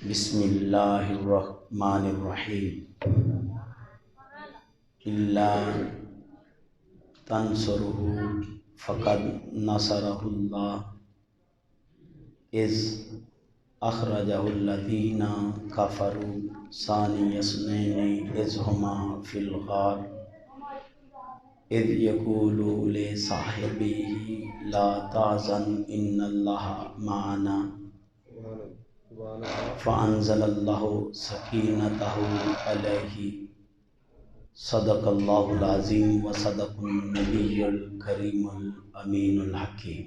بسم اللہ الرحمن الرحیم الا تنصرہ فقد نصرہ اللہ اذ اخرجہ الذین کفروا ثانی اثنین اذ ہما فی الغار اذ یقول لصاحبہ لا تحزن ان اللہ معنا فانزل اللہ سکینتہ علیہ صدق اللہ العظیم و صدق النبی الکریم الامین الحکیم۔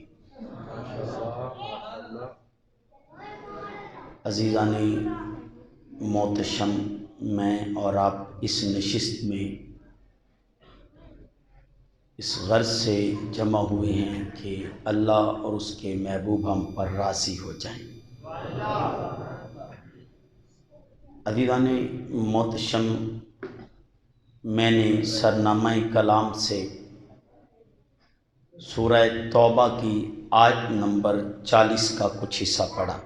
عزیزان محتشم، میں اور آپ اس نشست میں اس غرض سے جمع ہوئے ہیں کہ اللہ اور اس کے محبوب ہم پر راضی ہو جائیں۔ عزیزان محتشم، میں نے سرنامہ کلام سے سورہ توبہ کی آیت نمبر 40 کا کچھ حصہ پڑھا۔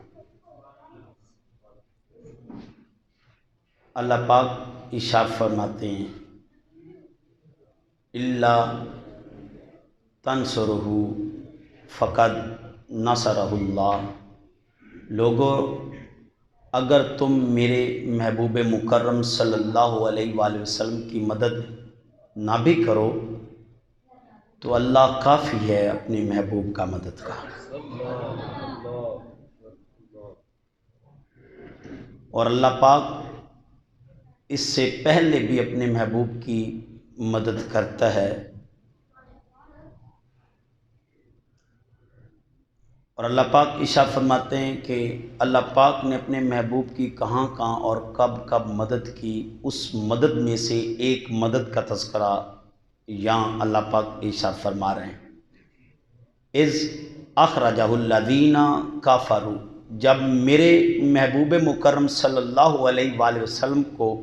اللہ پاک ارشاد فرماتے ہیں الا تنصرہ فقد نصرہ اللہ، لوگو اگر تم میرے محبوب مکرم صلی اللہ علیہ وآلہ وسلم کی مدد نہ بھی کرو تو اللہ کافی ہے اپنے محبوب کا مدد کا۔ اور اللہ پاک اس سے پہلے بھی اپنے محبوب کی مدد کرتا ہے، اور اللہ پاک ارشاد فرماتے ہیں کہ اللہ پاک نے اپنے محبوب کی کہاں کہاں اور کب کب مدد کی، اس مدد میں سے ایک مدد کا تذکرہ یہاں اللہ پاک ارشاد فرما رہے ہیں اذ اخرجہ الذین کفروا، جب میرے محبوب مکرم صلی اللہ علیہ وآلہ وسلم کو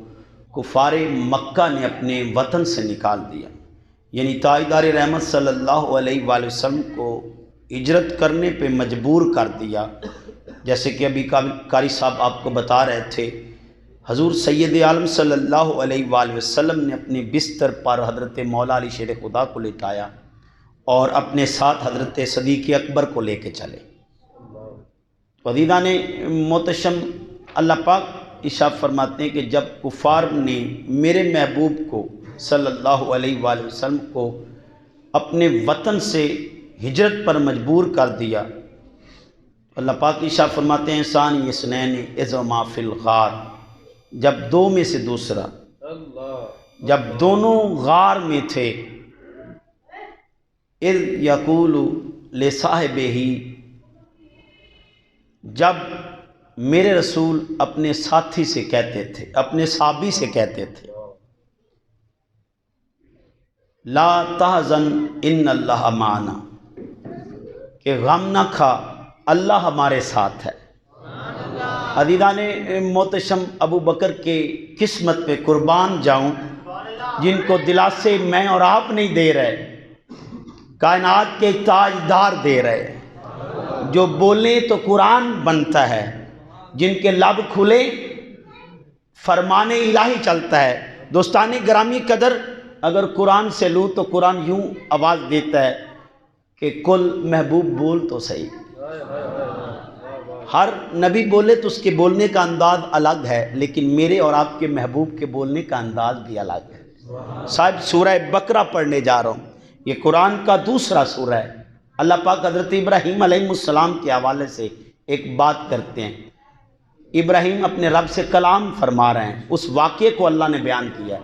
کفار مکہ نے اپنے وطن سے نکال دیا، یعنی تاجدار رحمت صلی اللہ علیہ وآلہ وسلم کو ہجرت کرنے پہ مجبور کر دیا۔ جیسے کہ ابھی قاری صاحب آپ کو بتا رہے تھے، حضور سید عالم صلی اللہ علیہ وآلہ وسلم نے اپنے بستر پر حضرت مولا علی شیر خدا کو لٹایا اور اپنے ساتھ حضرت صدیق اکبر کو لے کے چلے۔ عزیزان محتشم، اللہ پاک ارشاد فرماتے ہیں کہ جب کفار نے میرے محبوب کو صلی اللہ علیہ وآلہ وسلم کو اپنے وطن سے ہجرت پر مجبور کر دیا، اللہ پاک ارشاد فرماتے ہیں ثانی اثنین اذ ہما فی الغار، جب دو میں سے دوسرا، جب دونوں غار میں تھے، اذ یقول لصاحبہ، جب میرے رسول اپنے ساتھی سے کہتے تھے، اپنے صحابی سے کہتے تھے لا تحزن ان اللہ معنا، کہ غم نہ کھا اللہ ہمارے ساتھ ہے۔ عزیزان محتشم، ابو بکر کے قسمت پہ قربان جاؤں جن کو دلاسے میں اور آپ نہیں دے رہے، کائنات کے تاجدار دے رہے، جو بولیں تو قرآن بنتا ہے، جن کے لب کھلے فرمان الہی چلتا ہے۔ دوستان گرامی قدر، اگر قرآن سے لوں تو قرآن یوں آواز دیتا ہے کہ کل محبوب بول تو صحیح۔ ہر نبی بولے تو اس کے بولنے کا انداز الگ ہے، لیکن میرے اور آپ کے محبوب کے بولنے کا انداز بھی الگ ہے۔ صاحب سورہ بقرہ پڑھنے جا رہا ہوں، یہ قرآن کا دوسرا سورہ ہے۔ اللہ پاک حضرت ابراہیم علیہ السلام کے حوالے سے ایک بات کرتے ہیں۔ ابراہیم اپنے رب سے کلام فرما رہے ہیں، اس واقعے کو اللہ نے بیان کیا۔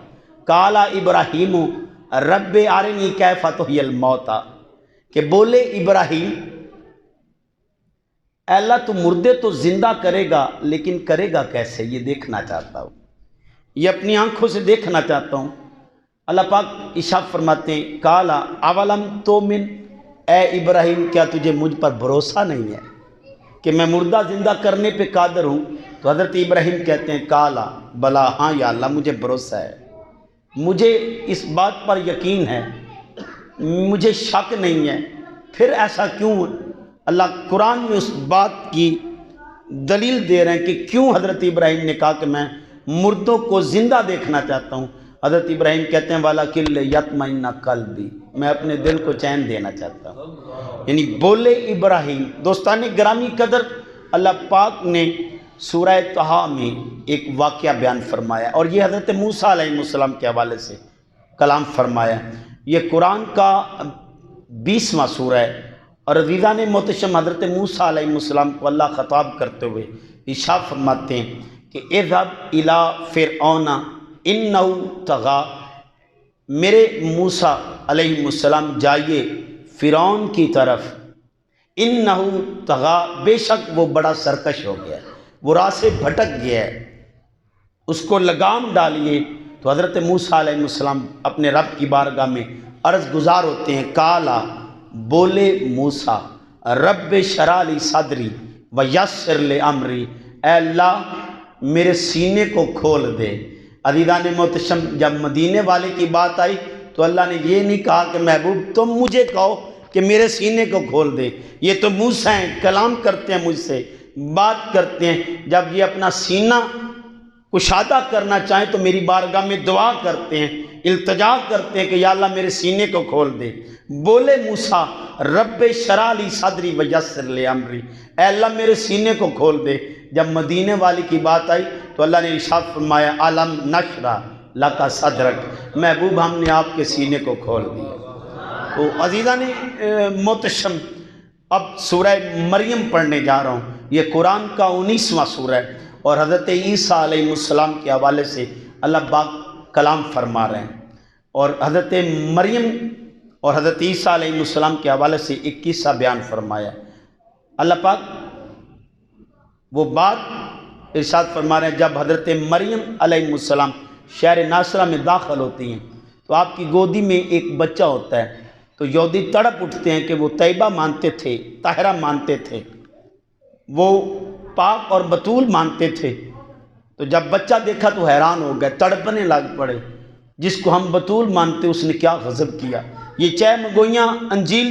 قال ابراہیم رب ارنی کیف تحیی الموتیٰ، کہ بولے ابراہیم اے اللہ تو مردے تو زندہ کرے گا، لیکن کرے گا کیسے، یہ دیکھنا چاہتا ہوں، یہ اپنی آنکھوں سے دیکھنا چاہتا ہوں۔ اللہ پاک ارشاد فرماتے ہیں قال اولم تؤمن، اے ابراہیم کیا تجھے مجھ پر بھروسہ نہیں ہے کہ میں مردہ زندہ کرنے پہ قادر ہوں؟ تو حضرت ابراہیم کہتے ہیں قال بلا، ہاں یا اللہ مجھے بھروسہ ہے، مجھے اس بات پر یقین ہے، مجھے شک نہیں ہے، پھر ایسا کیوں؟ اللہ قرآن میں اس بات کی دلیل دے رہے ہیں کہ کیوں حضرت ابراہیم نے کہا کہ میں مردوں کو زندہ دیکھنا چاہتا ہوں۔ حضرت ابراہیم کہتے ہیں وَلَكِنْ لِيَطْمَئِنَّ قَلْبِي، میں اپنے دل کو چین دینا چاہتا ہوں۔ یعنی بولے ابراہیم۔ دوستان گرامی قدر، اللہ پاک نے سورہ طٰہٰ میں ایک واقعہ بیان فرمایا، اور یہ حضرت موسیٰ علیہ السلام کے حوالے سے کلام فرمایا۔ یہ قرآن کا 20واں سورہ ہے، اور عزیزان محتشم حضرت موسیٰ علیہ السلام کو اللہ خطاب کرتے ہوئے ارشاد فرماتے ہیں کہ اذهب الى فرعون انه طغى، میرے موسیٰ علیہ السلام جائیے فرعون کی طرف، انه طغى، بے شک وہ بڑا سرکش ہو گیا ہے، وہ راہ سے بھٹک گیا ہے، اس کو لگام ڈالیے۔ تو حضرت موسیٰ علیہ السلام اپنے رب کی بارگاہ میں عرض گزار ہوتے ہیں، کالا، بولے موسیٰ، رب اشرح لی صدری ویسر لی امری، اے اللہ میرے سینے کو کھول دے۔ عزیزان محتشم، جب مدینے والے کی بات آئی تو اللہ نے یہ نہیں کہا کہ محبوب تم مجھے کہو کہ میرے سینے کو کھول دے، یہ تو موسیٰ ہیں، کلام کرتے ہیں مجھ سے، بات کرتے ہیں۔ جب یہ اپنا سینہ کشادہ کرنا چاہیں تو میری بارگاہ میں دعا کرتے ہیں، التجا کرتے ہیں کہ یا اللہ میرے سینے کو کھول دے۔ بولے موسیٰ، رب اشرح لی صدری ویسر لی امری، اے اللہ میرے سینے کو کھول دے۔ جب مدینے والی کی بات آئی تو اللہ نے ارشاد فرمایا علم نشرح لک صدرک، محبوب ہم نے آپ کے سینے کو کھول دیا۔ تو عزیزان محتشم، اب سورہ مریم پڑھنے جا رہا ہوں۔ یہ قرآن کا 19واں سورہ ہے، اور حضرت عیسیٰ علیہ السلام کے حوالے سے اللہ پاک کلام فرما رہے ہیں، اور حضرت مریم اور حضرت عیسیٰ علیہ السلام کے حوالے سے ایک قصہ بیان فرمایا۔ اللہ پاک وہ بات ارشاد فرما رہے ہیں، جب حضرت مریم علیہ السلام شہر ناصرہ میں داخل ہوتی ہیں تو آپ کی گودی میں ایک بچہ ہوتا ہے، تو یہودی تڑپ اٹھتے ہیں کہ وہ طیبہ مانتے تھے، طاہرہ مانتے تھے، وہ پاک اور بطول مانتے تھے۔ تو جب بچہ دیکھا تو حیران ہو گئے، تڑپنے لگ پڑے، جس کو ہم بطول مانتے اس نے کیا غضب کیا۔ یہ چہمگوئیاں انجیل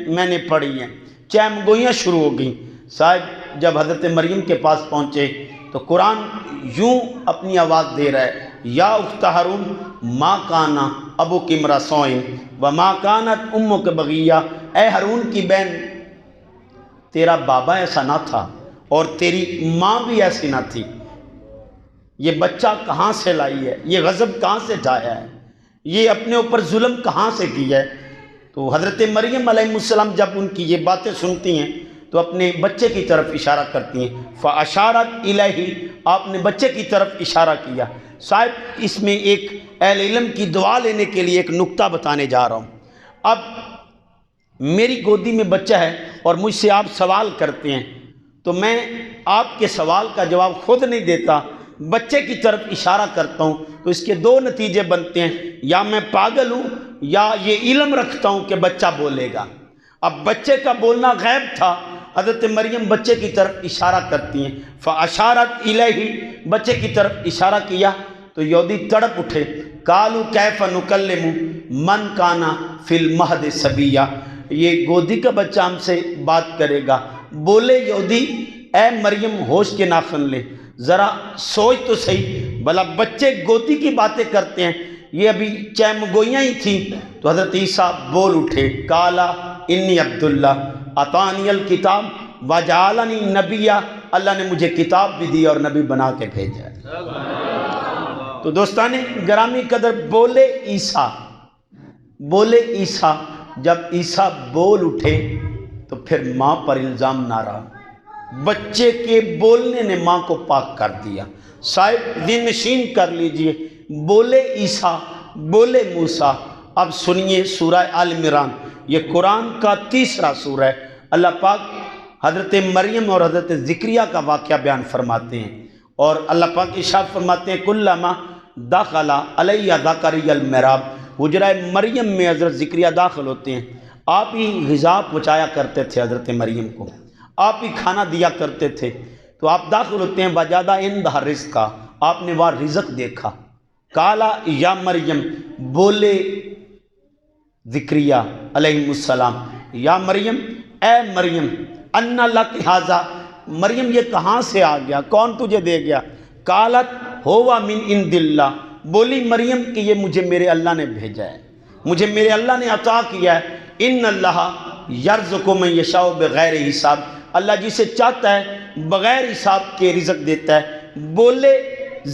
میں نے پڑھی ہیں، چہمگوئیاں شروع ہو گئیں۔ صاحب جب حضرت مریم کے پاس پہنچے تو قرآن یوں اپنی آواز دے رہا ہے، یا اخت ہارون ما کانا ابوک امرأ سوء وما کانت امک بغیہ، اے ہارون کی بہن تیرا بابا ایسا نہ تھا اور تیری ماں بھی ایسی نہ تھی۔ یہ بچہ کہاں سے لائی ہے، یہ غضب کہاں سے ڈھایا ہے، یہ اپنے اوپر ظلم کہاں سے کیا ہے۔ تو حضرت مریم علیہ السلام جب ان کی یہ باتیں سنتی ہیں تو اپنے بچے کی طرف اشارہ کرتی ہیں، فَأَشَارَتْ إِلَيْهِ، آپ نے بچے کی طرف اشارہ کیا۔ صاحب اس میں ایک اہل علم کی دعا لینے کے لیے ایک نکتہ بتانے جا رہا ہوں۔ اب میری گودی میں بچہ ہے اور مجھ سے آپ سوال کرتے ہیں، تو میں آپ کے سوال کا جواب خود نہیں دیتا، بچے کی طرف اشارہ کرتا ہوں، تو اس کے دو نتیجے بنتے ہیں، یا میں پاگل ہوں یا یہ علم رکھتا ہوں کہ بچہ بولے گا۔ اب بچے کا بولنا غیب تھا، حضرت مریم بچے کی طرف اشارہ کرتی ہیں، فَأَشَارَتْ إِلَيْهِ، بچے کی طرف اشارہ کیا تو یہودی تڑپ اٹھے، قَالُوا كَيْفَ نُكَلِّمُ مَنْ كَانَ فِي الْمَهْدِ صَبِيًّا، یہ گودی کا بچہ ہم سے بات کرے گا۔ بولے یہودی، اے مریم ہوش کے ناخن لے، ذرا سوچ تو صحیح، بھلا بچے گودی کی باتیں کرتے ہیں، یہ ابھی چہمگوئیاں ہی تھیں۔ تو حضرت عیسیٰ بول اٹھے، قَالَ إِنِّي عَبْدُ اللَّهِ آتَانِيَ الْكِتَابَ وَجَعَلَنِي نَبِيًّا، اللہ نے مجھے کتاب بھی دی اور نبی بنا کے بھیجا ہے۔ تو دوستان گرامی قدر، بولے عیسیٰ، بولے عیسیٰ، جب عیسیٰ بول اٹھے تو پھر ماں پر الزام نہ رہا، بچے کے بولنے نے ماں کو پاک کر دیا۔ صاحب ذہن نشین کر لیجئے، بولے عیسیٰ، بولے موسیٰ۔ اب سنیے سورہ آل عمران، یہ قرآن کا 3واں سورہ ہے۔ اللہ پاک حضرت مریم اور حضرت زکریہ کا واقعہ بیان فرماتے ہیں، اور اللہ پاک ارشاد فرماتے ہیں کلما دخل علیہ زکریا المحراب، حجرہ مریم میں حضرت زکریہ داخل ہوتے ہیں، آپ ہی غذا پہنچایا کرتے تھے حضرت مریم کو، آپ ہی کھانا دیا کرتے تھے۔ تو آپ داخل ہوتے ہیں، وجدہ عندہ رزقا، آپ نے وہاں رزق دیکھا۔ قالا یا مریم، بولے زکریا علیہ السلام، یا مریم، اے مریم، ان لک ھذا، مریم یہ کہاں سے آ گیا، کون تجھے دے گیا؟ قالت ہوا من عند اللہ، بولی مریم کہ یہ مجھے میرے اللہ نے بھیجا ہے، مجھے میرے اللہ نے عطا کیا ہے۔ ان اللہ یرزق من یشاء بغیر حساب، اللہ جسے چاہتا ہے بغیر حساب کے رزق دیتا ہے۔ بولے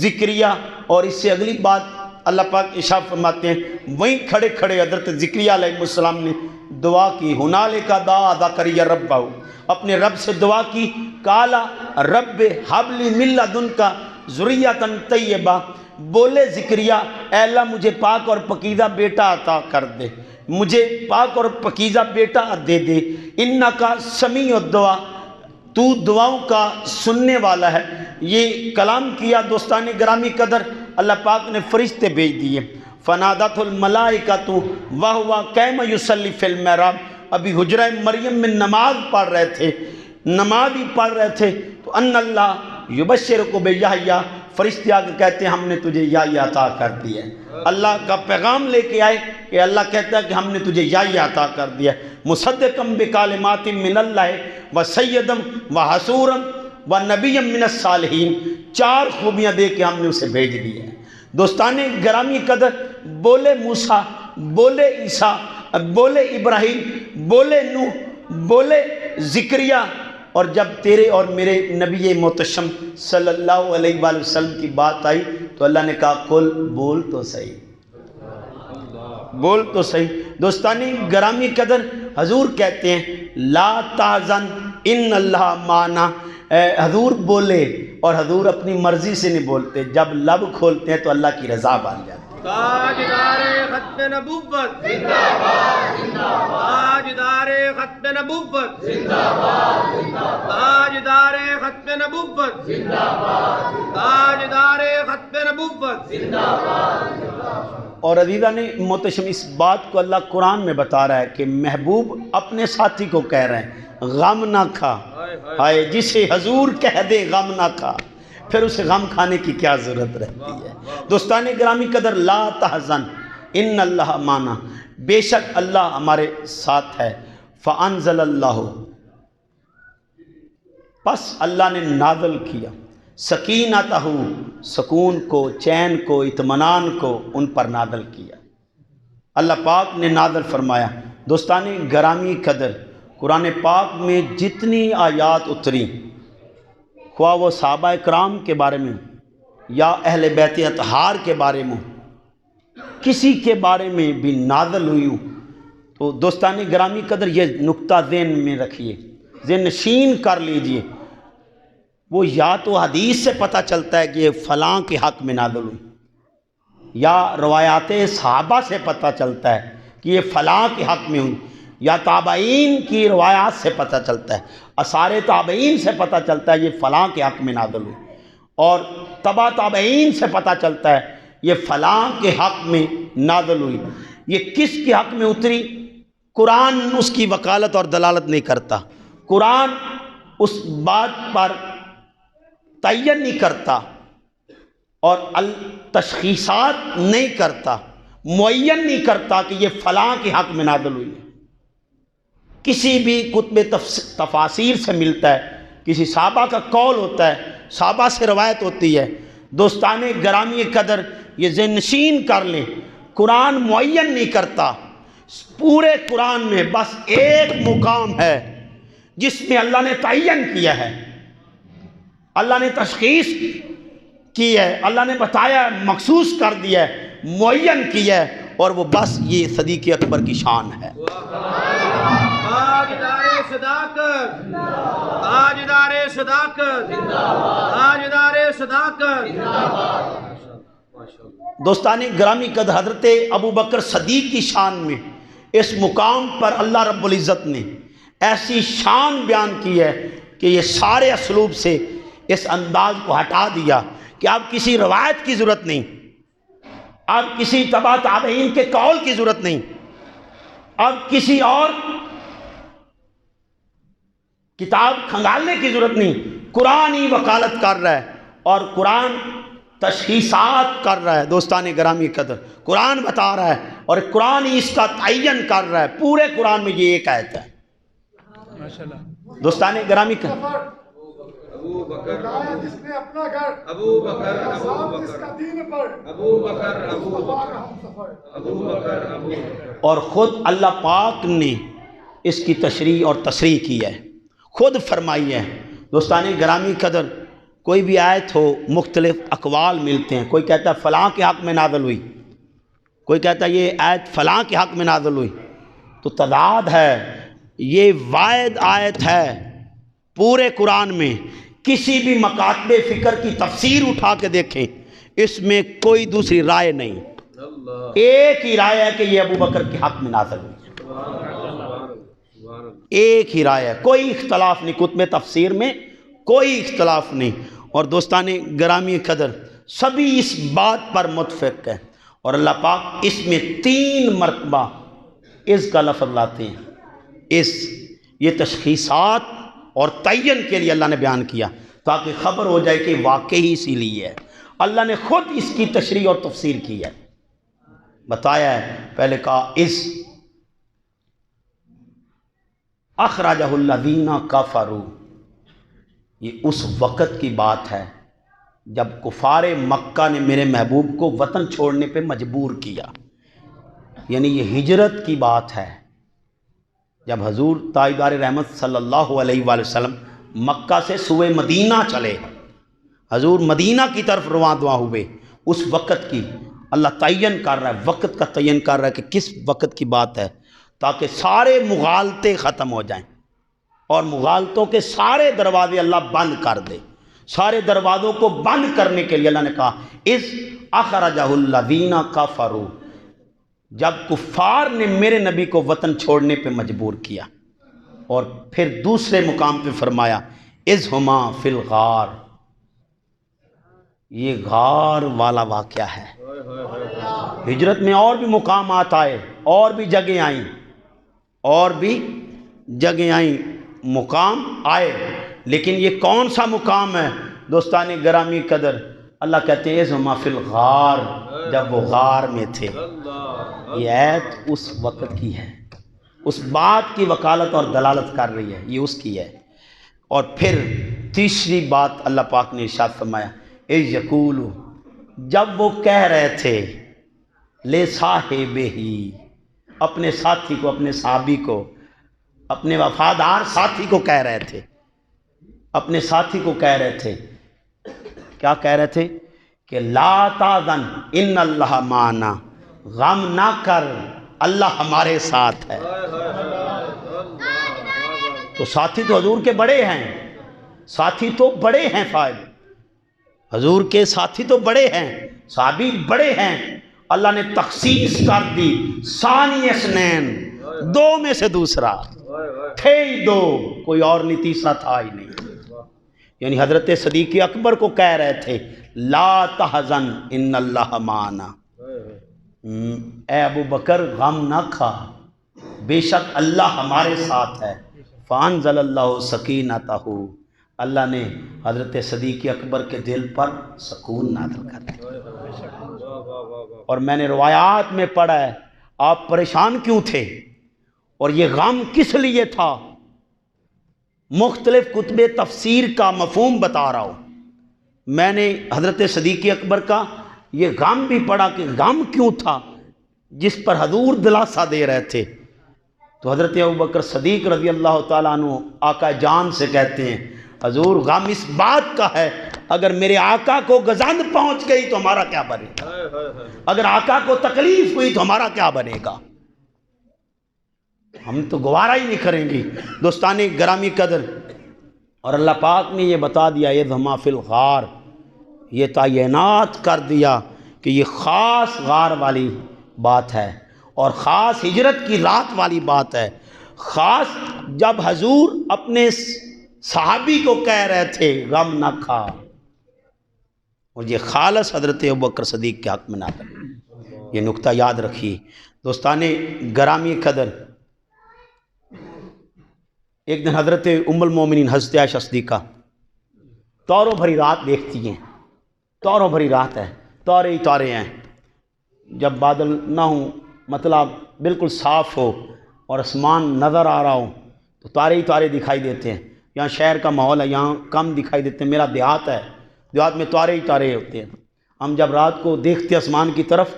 زکریا، اور اس سے اگلی بات اللہ پاک ارشاد فرماتے ہیں وہیں کھڑے کھڑے حضرت زکریا علیہ السلام نے دعا کی، ہنالک دعا زکریا ربہ، اپنے رب سے دعا کی، قالا رب ہب لی من لدنک ذریۃ طیبہ، بولے زکریا اے اللہ مجھے پاک اور پاکیزہ بیٹا عطا کر دے، مجھے پاک اور پاکیزہ بیٹا دے دے، انکا سمیع الدعا، تو دعاؤں کا سننے والا ہے۔ یہ کلام کیا دوستان گرامی قدر، اللہ پاک نے فرشتے بھیج دیے۔ فنادت الملائکۃ وہو قائم یصلی فی المحراب، ابھی حجرہ مریم میں نماز پڑھ رہے تھے، نماز ہی پڑھ رہے تھے تو ان اللہ یبشرک بیحییٰ، فرشتے آ کے کہتے ہیں ہم نے تجھے یحییٰ عطا کر دیا ہے۔ اللہ کا پیغام لے کے آئے کہ اللہ کہتا ہے کہ ہم نے تجھے یحییٰ عطا کر دیا ہے، مصدقا بکلمات من اللہ وسیدا وحصورا ونبیا من الصالحین، چار خوبیاں دے کے ہم نے اسے بھیج دی ہے۔ دوستان گرامی قدر، بولے موسیٰ، بولے عیسیٰ، بولے ابراہیم، بولے نوح، بولے زکریا، اور جب تیرے اور میرے نبی محتشم صلی اللہ علیہ وآلہ وسلم کی بات آئی تو اللہ نے کہا قل، بول تو صحیح، بول تو صحیح۔ دوستانی گرامی قدر، حضور کہتے ہیں لا تحزن ان اللہ معنا، حضور بولے اور حضور اپنی مرضی سے نہیں بولتے، جب لب کھولتے ہیں تو اللہ کی رضا بن جاتی ہے۔ تاجدار ختم نبوت زندہ باد، تاجدار ختم نبوت زندہ باد، تاجدار ختم نبوت زندہ باد، تاجدار ختم نبوت زندہ باد۔ اور عزیزان محتشم، اس بات کو اللہ قرآن میں بتا رہا ہے کہ محبوب اپنے ساتھی کو کہہ رہے ہیں غم نہ کھا، ہائے جسے حضور کہہ دے غم نہ کھا، پھر اسے غم کھانے کی کیا ضرورت رہتی ہے۔ دوستان گرامی قدر، لا تحزن ان اللہ معنا، بے شک اللہ ہمارے ساتھ ہے۔ فانزل اللہ، پس اللہ نے نازل کیا، سکینتہ، سکون کو، چین کو، اطمینان کو ان پر نازل کیا، اللہ پاک نے نازل فرمایا۔ دوستان گرامی قدر، قرآن پاک میں جتنی آیات اتری، خواہ وہ صحابہ کرام کے بارے میں یا اہل بیت اطہار کے بارے میں، کسی کے بارے میں بھی نازل ہوئی ہوں، تو دوستان گرامی قدر یہ نقطہ ذہن میں رکھیے، ذہن نشین کر لیجئے، وہ یا تو حدیث سے پتہ چلتا ہے کہ یہ فلاں کے حق میں نازل ہوئی، یا روایات صحابہ سے پتہ چلتا ہے کہ یہ فلاں کے حق میں ہوئی، یا تابعین کی روایات سے پتہ چلتا ہے، آثار تابعین سے پتہ چلتا ہے یہ فلاں کے حق میں نازل ہوئی، اور تبع تابعین سے پتہ چلتا ہے یہ فلاں کے حق میں نازل ہوئی۔ یہ کس کے حق میں اتری؟ قرآن اس کی وکالت اور دلالت نہیں کرتا، قرآن اس بات پر تعین نہیں کرتا اور تشخیصات نہیں کرتا، معین نہیں کرتا کہ یہ فلاں کے حق میں نازل ہوئی ہے۔ کسی بھی کتب تفاسیر سے ملتا ہے، کسی صحابہ کا قول ہوتا ہے، صحابہ سے روایت ہوتی ہے۔ دوستان گرامی قدر، یہ ذہن نشین کر لیں، قرآن معین نہیں کرتا، پورے قرآن میں بس ایک مقام ہے جس میں اللہ نے تعین کیا ہے، اللہ نے تشخیص کی ہے، اللہ نے بتایا ہے، مخصوص کر دیا ہے، معین کیا ہے، اور وہ بس یہ صدیق اکبر کی شان ہے۔ تاجدار صداقت، تاجدار صداقت، تاجدار صداقت۔ دوستان گرامی قدر، حضرت ابو بکر صدیق کی شان میں اس مقام پر اللہ رب العزت نے ایسی شان بیان کی ہے کہ یہ سارے اسلوب سے اس انداز کو ہٹا دیا کہ اب کسی روایت کی ضرورت نہیں، اب کسی تبع تابعین کے قول کی ضرورت نہیں، اب کسی اور کتاب کھنگالنے کی ضرورت نہیں، قرآن ہی وکالت کر رہا ہے اور قرآن تشخیصات کر رہا ہے۔ دوستان گرامی قدر، قرآن بتا رہا ہے اور قرآن ہی اس کا تعین کر رہا ہے، پورے قرآن میں یہ ایک آیت ہے۔ دوستان گرامی قدر، ابو بکر بتایا جس نے اپنا گھر ابو بکر ابو ساتھ جس بکر کا دین پر ابو بکر ابو مصطفیٰ بکر کا ہم سفر ابو بکر ابو بکر اور خود اللہ پاک نے اس کی تشریح اور تصریح کی ہے، خود فرمائی ہے۔ دوستانی گرامی قدر، کوئی بھی آیت ہو مختلف اقوال ملتے ہیں، کوئی کہتا ہے فلاں کے حق میں نازل ہوئی، کوئی کہتا ہے یہ آیت فلاں کے حق میں نازل ہوئی، تو تضاد ہے۔ یہ واحد آیت ہے پورے قرآن میں، کسی بھی مکاتب فکر کی تفسیر اٹھا کے دیکھیں، اس میں کوئی دوسری رائے نہیں، اللہ ایک ہی رائے ہے کہ یہ ابو بکر کے حق میں نازل ہوئی، سبحان ایک ہی رائے ہے، کوئی اختلاف نہیں، کتب تفسیر میں کوئی اختلاف نہیں۔ اور دوستان گرامی قدر، سبھی اس بات پر متفق ہیں، اور اللہ پاک اس میں 3 مرتبہ اس کا لفظ لاتے ہیں۔ یہ تشخیصات اور تعین کے لیے اللہ نے بیان کیا تاکہ خبر ہو جائے کہ واقعی اسی لیے ہے، اللہ نے خود اس کی تشریح اور تفسیر کی ہے، بتایا ہے۔ پہلے کہا اس اخرجہ الذین کفروا، یہ اس وقت کی بات ہے جب کفار مکہ نے میرے محبوب کو وطن چھوڑنے پہ مجبور کیا، یعنی یہ ہجرت کی بات ہے، جب حضور تاجدار رحمت صلی اللہ علیہ وآلہ وسلم مکہ سے سوئے مدینہ چلے، حضور مدینہ کی طرف رواں دواں ہوئے، اس وقت کی اللہ تعین کر رہا ہے، وقت کا تعین کر رہا ہے کہ کس وقت کی بات ہے، تاکہ سارے مغالطے ختم ہو جائیں، اور مغالطوں کے سارے دروازے اللہ بند کر دے۔ سارے دروازوں کو بند کرنے کے لیے اللہ نے کہا اس اخرجہ الذین کفروا، جب کفار نے میرے نبی کو وطن چھوڑنے پہ مجبور کیا، اور پھر دوسرے مقام پہ فرمایا اذ ہما فی الغار، یہ غار والا واقعہ ہے۔ ہجرت میں اور بھی مقامات آئے، اور بھی جگہیں آئیں، اور بھی جگہیں آئیں، مقام آئے، لیکن یہ کون سا مقام ہے دوستان گرامی قدر؟ اللہ کہتے ہیں اذ ہما فی الغار، جب وہ غار میں تھے۔ یہ آیت اس وقت کی ہے، اس بات کی وکالت اور دلالت کر رہی ہے، یہ اس کی ہے۔ اور پھر تیسری بات اللہ پاک نے ارشاد فرمایا اذ یقول، جب وہ کہہ رہے تھے لے صاحبہ، اپنے ساتھی کو، اپنے صحابی کو، اپنے وفادار ساتھی کو کہہ رہے تھے، اپنے ساتھی کو کہہ رہے تھے، کیا کہہ رہے تھے کہ لا تحزن ان اللہ معنا، غم نہ کر اللہ ہمارے ساتھ ہے۔ تو ساتھی تو حضور کے بڑے ہیں، ساتھی تو بڑے ہیں، فائد حضور کے ساتھی تو بڑے ہیں، صحابی بڑے ہیں، اللہ نے تخصیص کر دی، ثانی اثنین، 2 میں سے دوسرا، تھے ہی 2، کوئی اور نہیں، تیسرا تھا ہی نہیں۔ یعنی حضرت صدیق اکبر کو کہہ رہے تھے لا تحزن ان اللہ معنا، اے ابو بکر غم نہ کھا، بے شک اللہ ہمارے ساتھ ہے۔ فانزل اللہ سکینتہ، اللہ نے حضرت صدیق اکبر کے دل پر سکون نازل کر دیا۔ اور میں نے روایات میں پڑھا ہے آپ پریشان کیوں تھے اور یہ غم کس لیے تھا، مختلف کتب تفسیر کا مفہوم بتا رہا ہوں۔ میں نے حضرت صدیق اکبر کا یہ غم بھی پڑھا کہ غم کیوں تھا، جس پر حضور دلاسا دے رہے تھے۔ تو حضرت ابوبکر صدیق رضی اللہ تعالیٰ عنہ آقا جان سے کہتے ہیں حضور غم اس بات کا ہے، اگر میرے آقا کو گزند پہنچ گئی تو ہمارا کیا بنے گا، اگر آقا کو تکلیف ہوئی تو ہمارا کیا بنے گا، ہم تو گوارا ہی نہیں کریں گے۔ دوستان گرامی قدر، اور اللہ پاک نے یہ بتا دیا اذ ہما فی الغار، یہ تعینات کر دیا کہ یہ خاص غار والی بات ہے، اور خاص ہجرت کی رات والی بات ہے، خاص جب حضور اپنے صحابی کو کہہ رہے تھے غم نہ کھا، اور یہ خالص حضرت ابوبکر صدیق کے حق میں نازل۔ یہ نقطہ یاد رکھیے دوستان گرامی قدر۔ ایک دن حضرت ام المومنین حضرت عائشہ صدیقہ تاروں بھری رات دیکھتی ہیں، تاروں بھری رات ہے، تارے ہی تارے ہیں، جب بادل نہ ہوں، مطلب بالکل صاف ہو اور آسمان نظر آ رہا ہو تو تارے ہی تارے دکھائی دیتے ہیں۔ یہاں شہر کا ماحول ہے، یہاں کم دکھائی دیتے ہیں، میرا دیہات ہے، دیہات میں تارے ہی تارے ہوتے ہیں، ہم جب رات کو دیکھتے ہیں آسمان کی طرف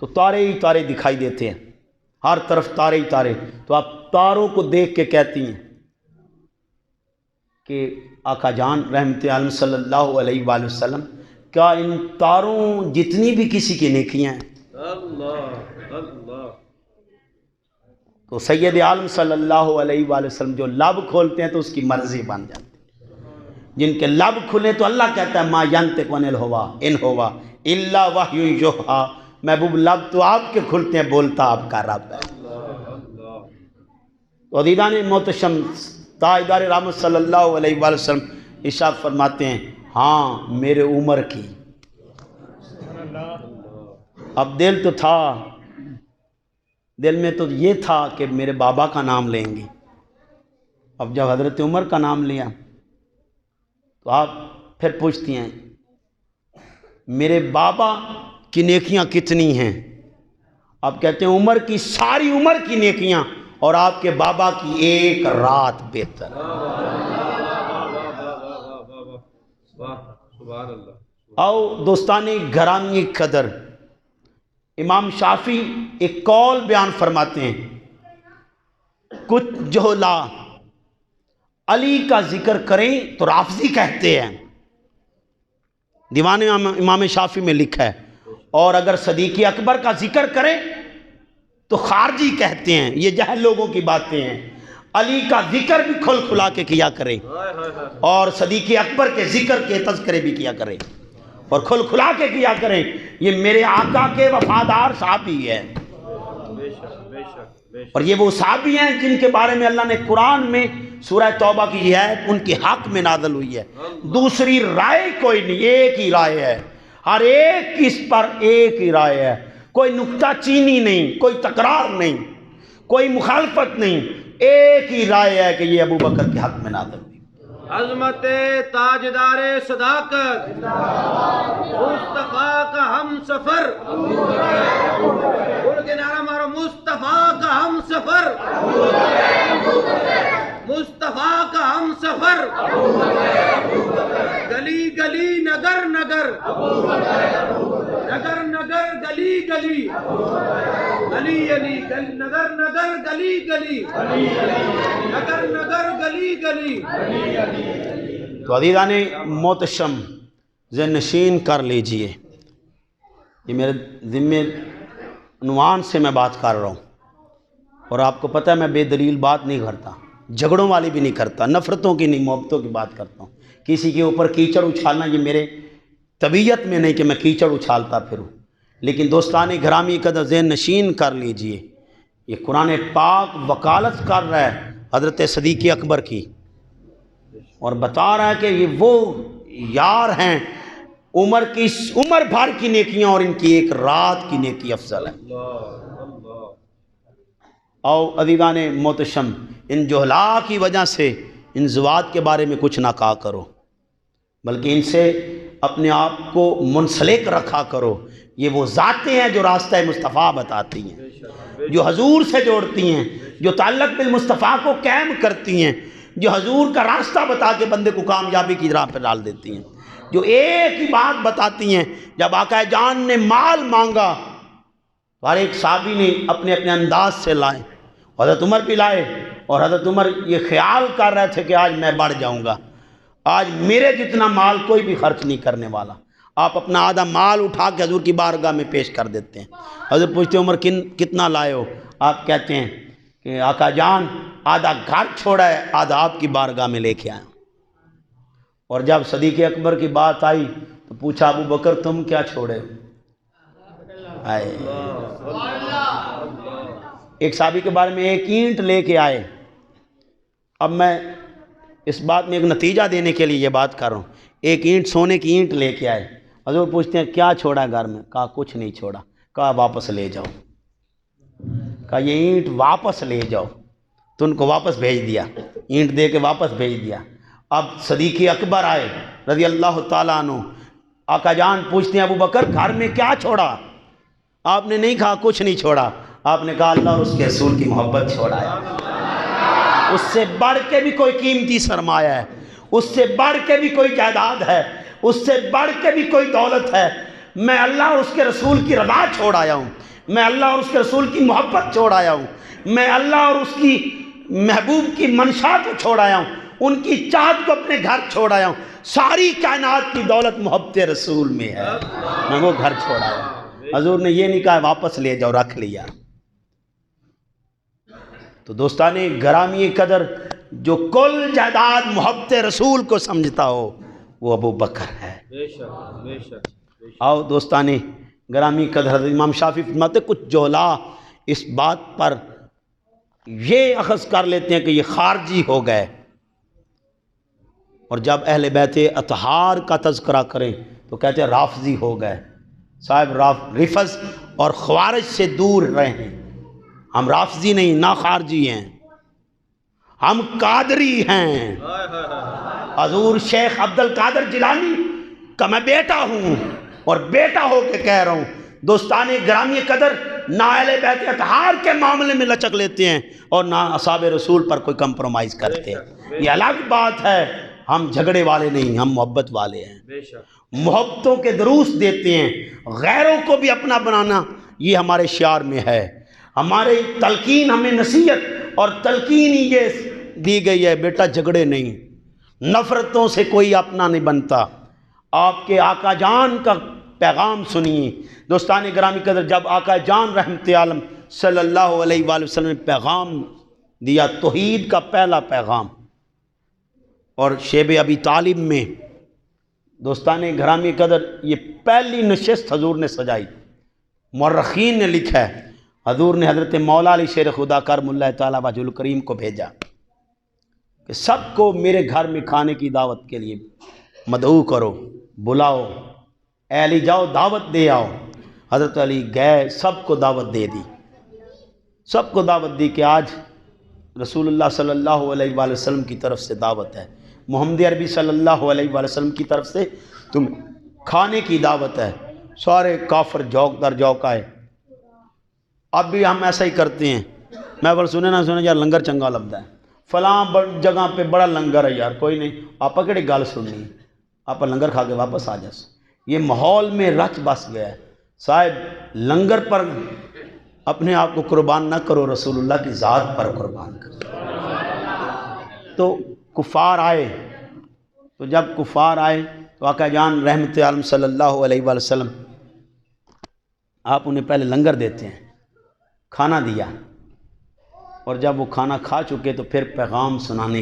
تو تارے ہی تارے دکھائی دیتے ہیں، ہر طرف تارے ہی تارے، تو آپ تاروں کو دیکھ کے کہتی ہیں کہ آقا جان رحمت عالم صلی اللہ علیہ وآلہ وسلم کیا ان تاروں جتنی بھی کسی کی نیکیاں ہیں؟ اللہ اللہ تو سید عالم صلی اللہ علیہ وآلہ وسلم جو لب کھولتے ہیں تو اس کی مرضی بن جاتی ہے، جن کے لب کھلے تو اللہ کہتا ہے ما ینطق عن الہوا ان ہوا الا وحی یوحی، محبوب لب تو آپ کے کھلتے ہیں، بولتا آپ کا رب ہے۔ تو عزیزان محتشم تاجدار رحمت صلی اللہ علیہ وآلہ وسلم ارشاد فرماتے ہیں ہاں میرے عمر کی، اب دل تو تھا، دل میں تو یہ تھا کہ میرے بابا کا نام لیں گے، اب جب حضرت عمر کا نام لیا تو آپ پھر پوچھتی ہیں میرے بابا کی نیکیاں کتنی ہیں؟ آپ کہتے ہیں عمر کی ساری عمر کی نیکیاں اور آپ کے بابا کی ایک رات بہتر ہے۔ سبحان اللہ۔ آؤ دوستانی گرامی قدر، امام شافعی ایک قول بیان فرماتے ہیں کچھ جہلا علی کا ذکر کریں تو رافضی کہتے ہیں، دیوان امام شافعی میں لکھا ہے، اور اگر صدیق اکبر کا ذکر کریں تو خارجی کہتے ہیں، یہ جہل لوگوں کی باتیں ہیں، علی کا ذکر بھی کھل کھلا کے کیا کریں اور صدیق اکبر کے ذکر کے تذکرے بھی کیا کریں اور کھل کھلا کے کیا کریں، یہ میرے آقا کے وفادار صحابی ہیں، اور یہ وہ صحابی ہیں جن کے بارے میں اللہ نے قرآن میں سورہ توبہ کی یہ آیت ان کے حق میں نازل ہوئی ہے، دوسری رائے کوئی نہیں، ایک ہی رائے ہے، ہر ایک اس پر ایک ہی رائے ہے، کوئی نکتہ چینی نہیں، کوئی تکرار نہیں، کوئی مخالفت نہیں، ایک ہی رائے ہے کہ یہ ابو بکر کے حق میں نازل ہوئی۔ عظمت تاجدار صداقت مصطفیٰ کا ہم سفر، بول کے نعرہ مارو مصطفیٰ کا ہم سفر، مصطفیٰ کا ہم سفر، گلی گلی نگر نگر، نگر نگر گلی گلی، گلی گلی نگر نگر گلی گلی، نگر نگر گلی گلی۔ تو عزیزان محتشم ذہن نشین کر لیجئے، یہ میرے ذمے عنوان سے میں بات کر رہا ہوں، اور آپ کو پتہ ہے میں بے دلیل بات نہیں کرتا، جھگڑوں والی بھی نہیں کرتا، نفرتوں کی نہیں، محبتوں کی بات کرتا ہوں، کسی کے اوپر کیچڑ اچھالنا یہ میرے طبیعت میں نہیں کہ میں کیچڑ اچھالتا پھروں، لیکن دوستان گرامی قدر ذہن نشین کر لیجئے، یہ قرآن پاک وکالت کر رہا ہے حضرت صدیق اکبر کی، اور بتا رہا ہے کہ یہ وہ یار ہیں عمر بھر کی نیکیاں اور ان کی ایک رات کی نیکی افضل ہے۔ او عزیزان محتشم ان جہلا کی وجہ سے ان زوات کے بارے میں کچھ نہ کہا کرو، بلکہ ان سے اپنے آپ کو منسلک رکھا کرو، یہ وہ ذاتیں ہیں جو راستہ مصطفیٰ بتاتی ہیں، جو حضور سے جوڑتی ہیں، جو تعلق بالمصطفیٰ کو قائم کرتی ہیں، جو حضور کا راستہ بتا کے بندے کو کامیابی کی راہ پہ ڈال دیتی ہیں، جو ایک ہی بات بتاتی ہیں، جب آقا جان نے مال مانگا ہر ایک صحابی نے اپنے اپنے انداز سے لائے، حضرت عمر بھی لائے، اور حضرت عمر یہ خیال کر رہے تھے کہ آج میں بڑھ جاؤں گا، آج میرے جتنا مال کوئی بھی خرچ نہیں کرنے والا، آپ اپنا آدھا مال اٹھا کے حضور کی بارگاہ میں پیش کر دیتے ہیں، حضرت پوچھتے ہیں عمر کتنا لائے ہو؟ آپ کہتے ہیں کہ آقا جان آدھا گھر چھوڑا ہے، آدھا آپ کی بارگاہ میں لے کے آیا، اور جب صدیق اکبر کی بات آئی تو پوچھا ابو بکر تم کیا چھوڑے؟ آئے ایک صحابی کے بارے میں ایک اینٹ لے کے آئے، اب میں اس بات میں ایک نتیجہ دینے کے لیے یہ بات کر رہا ہوں، ایک اینٹ سونے کی اینٹ لے کے آئے، حضور پوچھتے ہیں کیا چھوڑا ہے گھر میں؟ کہا کچھ نہیں چھوڑا، کہا واپس لے جاؤ، کہا یہ اینٹ واپس لے جاؤ، تو ان کو واپس بھیج دیا، اینٹ دے کے واپس بھیج دیا۔ اب صدیق اکبر آئے رضی اللہ تعالیٰ عنہ، آقا جان پوچھتے ہیں ابو بکر گھر میں کیا چھوڑا؟ آپ نے نہیں کہا کچھ نہیں چھوڑا، آپ نے کہا اللہ اور اس کے رسول کی محبت چھوڑا ہے۔ اس سے بڑھ کے بھی کوئی قیمتی سرمایہ ہے، اس سے بڑھ کے بھی کوئی جائیداد ہے، اس سے بڑھ کے بھی کوئی دولت ہے۔ میں اللہ اور اس کے رسول کی رضا چھوڑ آیا ہوں، میں اللہ اور اس کے رسول کی محبت چھوڑ آیا ہوں، میں اللہ اور اس کی محبوب کی منشا کو چھوڑ آیا ہوں، ان کی چاہت کو اپنے گھر چھوڑ آیا ہوں۔ ساری کائنات کی دولت محبت رسول میں ہے، میں وہ گھر چھوڑ آیا ہوں۔ حضور نے یہ نہیں کہا واپس لے جاؤ، رکھ لیا۔ تو دوستان گرامی قدر، جو کل جائیداد محبت رسول کو سمجھتا ہو وہ ابو بکر ہے۔ آؤ دوستان گرامی قدر، حضرت امام شافعی فرماتے کچھ جولا اس بات پر یہ اخذ کر لیتے ہیں کہ یہ خارجی ہو گئے، اور جب اہل بیت اطہار کا تذکرہ کریں تو کہتے ہیں رافضی ہو گئے۔ صاحب رفض اور خوارج سے دور رہیں، ہم رافضی نہیں، نہ خارجی ہیں، ہم قادری ہیں۔ حضور شیخ عبد القادر جیلانی کا میں بیٹا ہوں، اور بیٹا ہو کے کہہ رہا ہوں، دوستان گرامی قدر نہ اہل بیت اطہار کے معاملے میں لچک لیتے ہیں اور نہ اصحاب رسول پر کوئی کمپرومائز کرتے ہیں، یہ الگ بات ہے۔ ہم جھگڑے والے نہیں، ہم محبت والے ہیں، محبتوں کے دروس دیتے ہیں، غیروں کو بھی اپنا بنانا یہ ہمارے شعار میں ہے۔ ہمارے تلقین، ہمیں نصیحت اور تلقین ہی یہ دی گئی ہے، بیٹا جھگڑے نہیں، نفرتوں سے کوئی اپنا نہیں بنتا۔ آپ کے آقا جان کا پیغام سنیے دوستان گرامی قدر، جب آقا جان رحمت عالم صلی اللہ علیہ وآلہ وسلم نے پیغام دیا، توحید کا پہلا پیغام، اور شیب ابی طالب میں دوستان گرامی قدر یہ پہلی نشست حضور نے سجائی۔ مورخین نے لکھا ہے حضور نے حضرت مولا علی شیر خدا کرم اللہ تعالیٰ وجہ الکریم کو بھیجا کہ سب کو میرے گھر میں کھانے کی دعوت کے لیے مدعو کرو، بلاؤ، اے علی جاؤ دعوت دے آؤ۔ حضرت علی گئے، سب کو دعوت دے دی، سب کو دعوت دی کہ آج رسول اللہ صلی اللہ علیہ وآلہ وسلم کی طرف سے دعوت ہے، محمد عربی صلی اللہ علیہ وآلہ وسلم کی طرف سے تم کھانے کی دعوت ہے۔ سارے کافر جوک در جوک آئے۔ اب بھی ہم ایسا ہی کرتے ہیں، میں بول سنے نہ سنے یار لنگر چنگا لگتا ہے، فلاں جگہ پہ بڑا لنگر ہے یار، کوئی نہیں آپ کہڑی گل سننی، آپ لنگر کھا کے واپس آ جاس۔ یہ ماحول میں رچ بس گیا ہے۔ صاحب لنگر پر اپنے آپ کو قربان نہ کرو، رسول اللہ کی ذات پر قربان کرو۔ تو کفار آئے، تو جب کفار آئے تو آقا جان رحمت عالم صلی اللہ علیہ وآلہ وسلم آپ انہیں پہلے لنگر دیتے ہیں، کھانا دیا، اور جب وہ کھانا کھا چکے تو پھر پیغام سنانے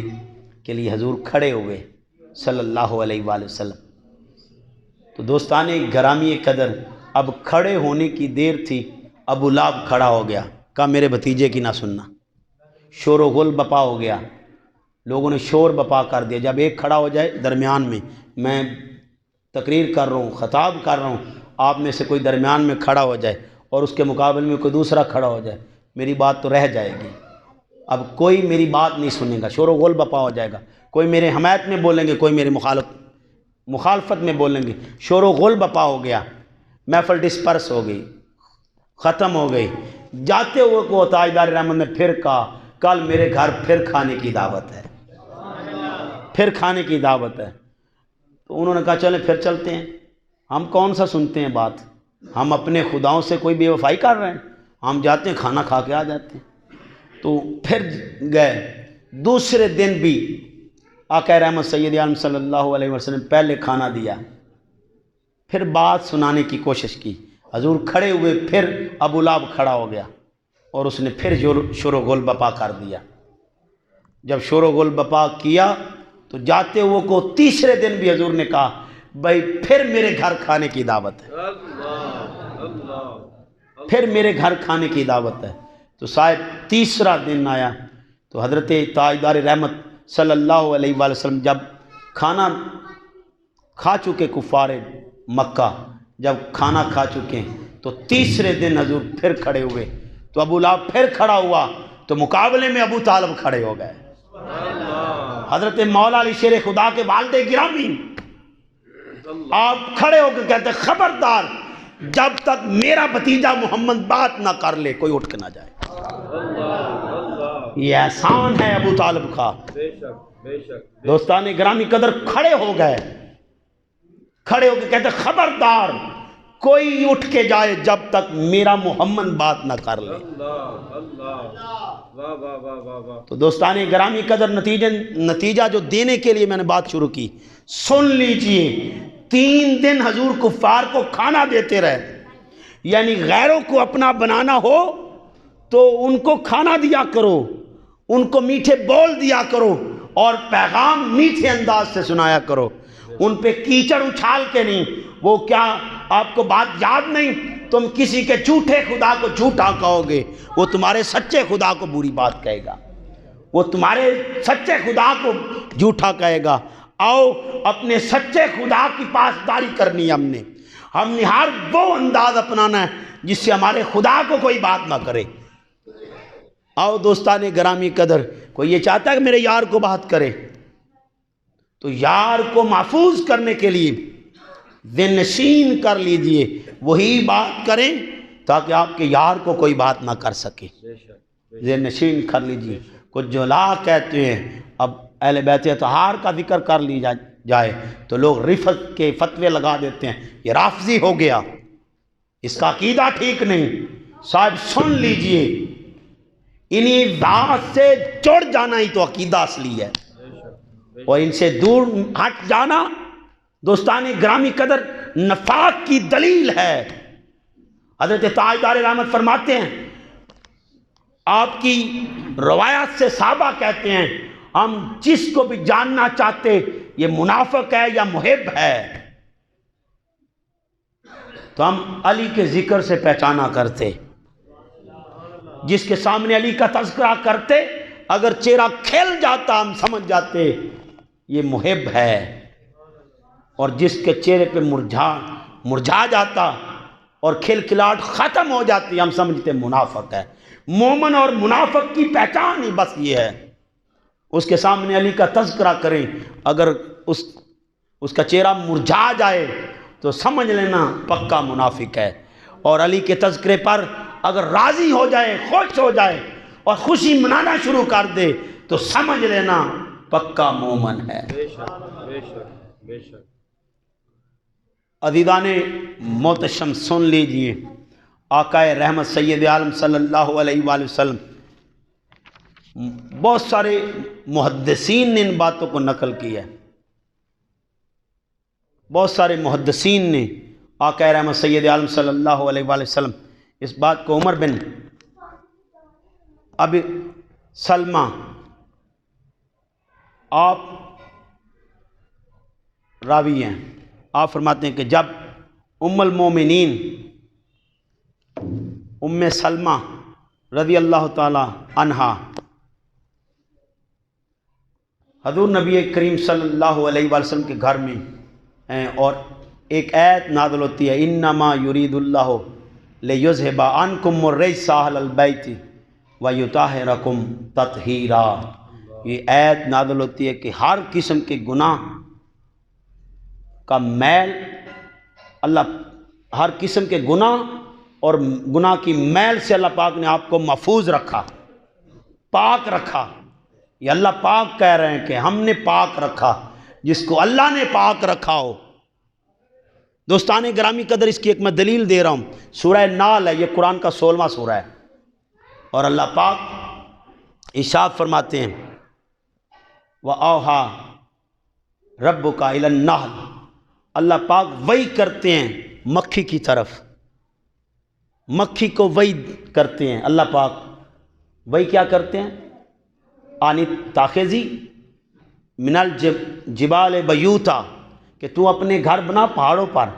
کے لیے حضور کھڑے ہوئے صلی اللہ علیہ وآلہ وسلم۔ تو دوستان گرامی قدر، اب کھڑے ہونے کی دیر تھی، ابو لہب کھڑا ہو گیا، کہا میرے بھتیجے کی نہ سننا، شور و غل بپا ہو گیا، لوگوں نے شور بپا کر دیا۔ جب ایک کھڑا ہو جائے درمیان میں تقریر کر رہا ہوں، خطاب کر رہا ہوں، آپ میں سے کوئی درمیان میں کھڑا ہو جائے اور اس کے مقابل میں کوئی دوسرا کھڑا ہو جائے، میری بات تو رہ جائے گی، اب کوئی میری بات نہیں سنے گا، شور و غل بپا ہو جائے گا، کوئی میرے حمایت میں بولیں گے، کوئی میرے مخالفت میں بولیں گے، شور و غل بپا ہو گیا، محفل ڈسپرس ہو گئی، ختم ہو گئی۔ جاتے ہوئے کو تاجدار رحمت نے پھر کہا کل میرے گھر پھر کھانے کی دعوت ہے، پھر کھانے کی دعوت ہے۔ تو انہوں نے کہا چلیں پھر چلتے ہیں، ہم کون سا سنتے ہیں بات، ہم اپنے خداؤں سے کوئی بے وفائی کر رہے ہیں، ہم جاتے ہیں کھانا کھا کے آ جاتے ہیں۔ تو پھر گئے، دوسرے دن بھی آقا رحمت سید عالم صلی اللہ علیہ وسلم پہلے کھانا دیا، پھر بات سنانے کی کوشش کی، حضور کھڑے ہوئے، پھر ابو لہب کھڑا ہو گیا اور اس نے پھر شور و غل بپا کر دیا۔ جب شور و غل بپا کیا تو جاتے ہوئے کو تیسرے دن بھی حضور نے کہا بھائی پھر میرے گھر کھانے کی دعوت ہے، پھر میرے گھر کھانے کی دعوت ہے۔ تو صاحب تیسرا دن آیا تو حضرت تاجدار رحمت صلی اللہ علیہ وآلہ وسلم جب کھانا کھا چکے، کفار مکہ جب کھانا کھا چکے تو تیسرے دن حضور پھر کھڑے ہوئے، تو ابو لہب پھر کھڑا ہوا تو مقابلے میں ابو طالب کھڑے ہو گئے۔ حضرت مولا علی شیر خدا کے والد گرامی آپ کھڑے ہو کے کہتے خبردار جب تک میرا بھتیجا محمد بات نہ کر لے کوئی اٹھ کے نہ جائے۔ یہ احسان ہے ابو طالب کا۔ بے شک بے شک دوستان گرامی قدر کھڑے ہو گئے، کھڑے ہو کے کہتے خبردار کوئی اٹھ کے جائے جب تک میرا محمد بات نہ کر لے۔ اللہ اللہ واہ واہ واہ واہ واہ۔ تو دوستان گرامی قدر نتیجہ جو دینے کے لیے میں نے بات شروع کی، سن لیجئے 3 دن حضور کفار کو کھانا دیتے رہے، یعنی غیروں کو اپنا بنانا ہو تو ان کو کھانا دیا کرو، ان کو میٹھے بول دیا کرو اور پیغام میٹھے انداز سے سنایا کرو، ان پہ کیچڑ اچھال کے نہیں۔ وہ کیا آپ کو بات یاد نہیں، تم کسی کے جھوٹے خدا کو جھوٹا کہو گے، وہ تمہارے سچے خدا کو بری بات کہے گا، وہ تمہارے سچے خدا کو جھوٹا کہے گا۔ آؤ اپنے سچے خدا کی پاسداری کرنی ہے، ہم نے ہر وہ انداز اپنانا ہے جس سے ہمارے خدا کو کوئی بات نہ کرے۔ آؤ دوستان گرامی قدر، کوئی یہ چاہتا ہے کہ میرے یار کو بات کرے، تو یار کو محفوظ کرنے کے لیے ذہن نشین کر لیجئے، وہی بات کریں تاکہ آپ کے یار کو کوئی بات نہ کر سکے۔ ذہن نشین کر لیجئے۔ کچھ جو لا کہتے ہیں، اب اہل بیت اطہار کا ذکر کر لی جائے تو لوگ رفت کے فتوے لگا دیتے ہیں، یہ رافضی ہو گیا، اس کا عقیدہ ٹھیک نہیں۔ صاحب سن لیجئے، انہی ذات سے جڑ جانا ہی تو عقیدہ اصلی ہے، اور ان سے دور ہٹ جانا دوستان گرامی قدر نفاق کی دلیل ہے۔ حضرت تاجدار رحمت فرماتے ہیں، آپ کی روایات سے صحابہ کہتے ہیں ہم جس کو بھی جاننا چاہتے یہ منافق ہے یا محب ہے تو ہم علی کے ذکر سے پہچانا کرتے، جس کے سامنے علی کا تذکرہ کرتے اگر چہرہ کھل جاتا ہم سمجھ جاتے یہ محب ہے، اور جس کے چہرے پہ مرجھا جاتا اور کھلکھلاہٹ ختم ہو جاتی ہم سمجھتے منافق ہے۔ مومن اور منافق کی پہچان ہی بس یہ ہے، اس کے سامنے علی کا تذکرہ کریں، اگر اس کا چہرہ مرجھا جائے تو سمجھ لینا پکا منافق ہے، اور علی کے تذکرے پر اگر راضی ہو جائے، خوش ہو جائے اور خوشی منانا شروع کر دے تو سمجھ لینا پکا مومن ہے۔ بے شک بے شک بے شک۔ عزیزان محتشم سن لیجئے، آقا رحمت سید عالم صلی اللہ علیہ وآلہ وسلم، بہت سارے محدثین نے ان باتوں کو نقل کیا ہے، بہت سارے محدثین نے آقا رحمت سید عالم صلی اللہ علیہ وآلہ وسلم اس بات کو عمر بن ابی سلمہ آپ راوی ہیں، آپ فرماتے ہیں کہ جب ام المومنین ام سلمہ رضی اللہ تعالی عنہا حضور نبی کریم صلی اللہ علیہ وآلہ وسلم کے گھر میں ہیں اور ایک آیت نازل ہوتی ہے، انما یرید اللہ لیذھب عنکم الرجس اہل البیت ویطہرکم تطہیرا۔ یہ آیت نازل ہوتی ہے کہ ہر قسم کے گناہ کا میل، اللہ ہر قسم کے گناہ اور گناہ کی میل سے اللہ پاک نے آپ کو محفوظ رکھا، پاک رکھا۔ یہ اللہ پاک کہہ رہے ہیں کہ ہم نے پاک رکھا، جس کو اللہ نے پاک رکھا ہو۔ دوستان گرامی قدر، اس کی ایک میں دلیل دے رہا ہوں، سورہ نال ہے، یہ قرآن کا 16واں سورہ ہے، اور اللہ پاک ارشاد فرماتے ہیں وَأَوْحَىٰ رَبُّكَ إِلَى النَّحْلِ، اللہ پاک وحی کرتے ہیں مکھی کی طرف، مکھی کو وحی کرتے ہیں، اللہ پاک وحی کیا کرتے ہیں، آنی تاخذی من الجبال بیوتا، کہ تو اپنے گھر بنا پہاڑوں پر،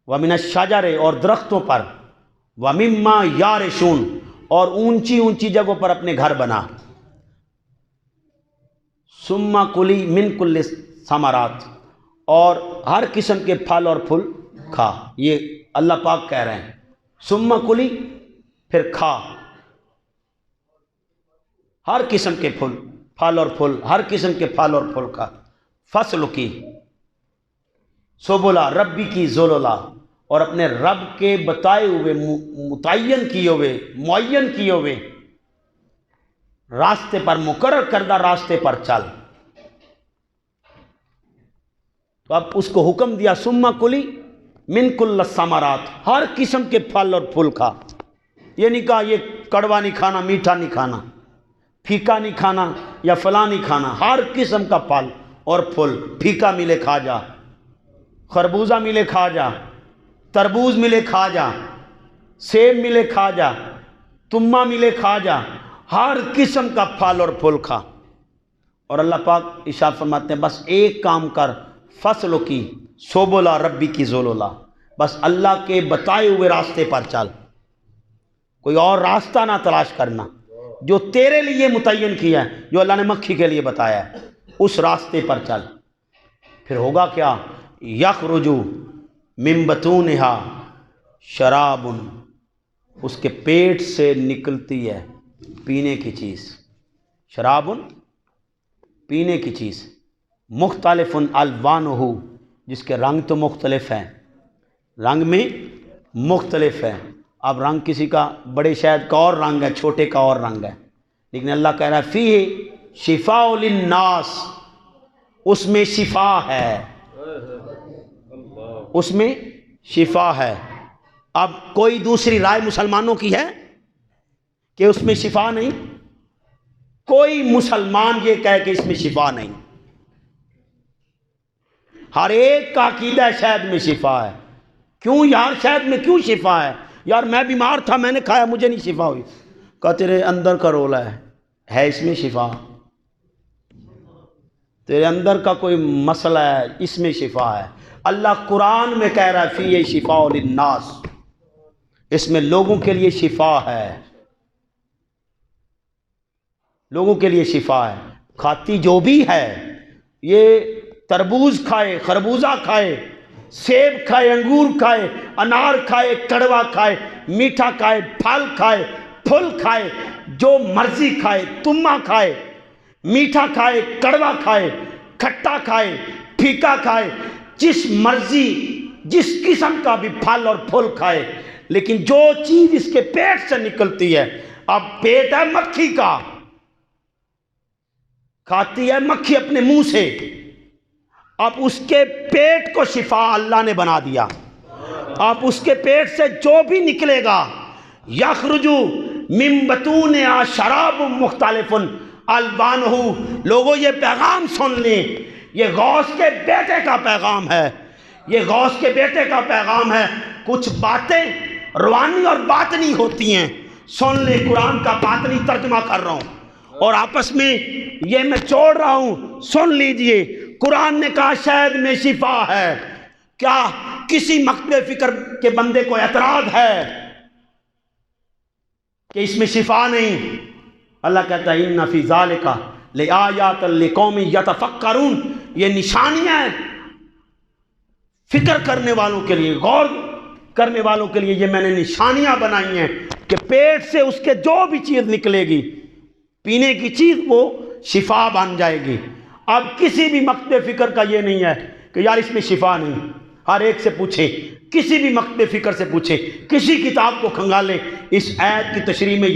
وَمِنَ الشَّجَرِ اور درختوں پر، وَمِمَّا يَعْرِشُونَ اور اونچی اونچی جگہوں پر اپنے گھر بنا، ثُمَّ كُلِي مِن كُلِّ الثَّمَرَاتِ اور ہر قسم کے پھل اور پھول کھا۔ یہ اللہ پاک کہہ رہے ہیں، ثُمَّ كُلِي پھر کھا ہر قسم کے پھل اور پھول، ہر قسم کے پھل اور پھول کا، فصل کی سبلا ربی کی ذللا اور اپنے رب کے بتائے ہوئے متعین کیے ہوئے راستے پر، مقرر کردہ راستے پر چل۔ تو اب اس کو حکم دیا ثم کلی من کل الثمرات، ہر قسم کے پھل اور پھول کھا۔ یہ نہیں کہا یہ کڑوا نہیں کھانا، میٹھا نہیں کھانا، پھیکا نہیں کھانا یا فلاں نہیں کھانا، ہر قسم کا پھل اور پھول، پھیکا ملے کھا جا، خربوزہ ملے کھا جا، تربوز ملے کھا جا، سیب ملے کھا جا، تمہ ملے کھا جا، ہر قسم کا پھل اور پھول کھا۔ اور اللہ پاک ارشاد فرماتے ہیں بس ایک کام کر، فصلوں کی سوبولا ربی کی زولولا، بس اللہ کے بتائے ہوئے راستے پر چل، کوئی اور راستہ نہ تلاش کرنا، جو تیرے لیے متعین کیا ہے، جو اللہ نے مکھی کے لیے بتایا ہے، اس راستے پر چل۔ پھر ہوگا کیا؟ یخرج من بطونہا شراب، اس کے پیٹ سے نکلتی ہے پینے کی چیز، شراب پینے کی چیز، مختلف الوانہ، جس کے رنگ تو مختلف ہیں، رنگ میں مختلف ہے۔ اب رنگ کسی کا بڑے شہد کا اور رنگ ہے، چھوٹے کا اور رنگ ہے، لیکن اللہ کہہ رہا ہے فیہ شفاء للناس، اس میں شفا ہے، اس میں شفا ہے۔ اب کوئی دوسری رائے مسلمانوں کی ہے کہ اس میں شفا نہیں؟ کوئی مسلمان یہ کہے کہ اس میں شفا نہیں؟ ہر ایک کا عقیدہ ہے شہد میں شفا ہے۔ کیوں یار شہد میں کیوں شفا ہے؟ یار میں بیمار تھا، میں نے کھایا، مجھے نہیں شفا ہوئی۔ کہا تیرے اندر کا رولا ہے اس میں شفا، تیرے اندر کا کوئی مسئلہ ہے، اس میں شفا ہے۔ اللہ قرآن میں کہہ رہا ہے فیہ شفاء للناس، اس میں لوگوں کے لیے شفا ہے، لوگوں کے لیے شفا ہے۔ کھاتی جو بھی ہے، یہ تربوز کھائے، خربوزہ کھائے، سیب کھائے، انگور کھائے، انار کھائے، کڑوا کھائے، میٹھا کھائے، پھل کھائے، پھل کھائے، جو مرضی کھائے، تمہ کھائے، میٹھا کھائے، کڑوا کھائے، کھٹا کھائے، پھیکا کھائے، جس مرضی جس قسم کا بھی پھل اور پھول کھائے، لیکن جو چیز اس کے پیٹ سے نکلتی ہے، اب پیٹ ہے مکھی کا، کھاتی ہے مکھی اپنے منہ سے، اب اس کے پیٹ کو شفا اللہ نے بنا دیا۔ اب اس کے پیٹ سے جو بھی نکلے گا، یخرج من بطونہا شراب مختلف الوانہ، لوگوں یہ پیغام سن لیں، یہ غوث کے بیٹے کا پیغام ہے، یہ غوث کے بیٹے کا پیغام ہے۔ کچھ باتیں روحانی اور باطنی ہوتی ہیں، سن لیں، قرآن کا باطنی ترجمہ کر رہا ہوں اور آپس میں یہ میں چھوڑ رہا ہوں، سن لیجئے۔ قرآن نے کہا شہد میں شفا ہے، کیا کسی مکتب فکر کے بندے کو اعتراض ہے کہ اس میں شفا نہیں؟ اللہ کہتا ہے ان فی ذالک لآیات لقوم یتفکرون، یہ نشانیاں ہیں فکر کرنے والوں کے لیے، غور کرنے والوں کے لیے، یہ میں نے نشانیاں بنائی ہیں کہ پیٹ سے اس کے جو بھی چیز نکلے گی، پینے کی چیز، وہ شفا بن جائے گی۔ اب کسی بھی مکتب فکر کا یہ نہیں ہے کہ یار اس میں شفا نہیں، ہر ایک سے پوچھیں، کسی بھی مکتب فکر سے پوچھیں، کسی کتاب کو کھنگالیں، اس آیت کی تشریح میں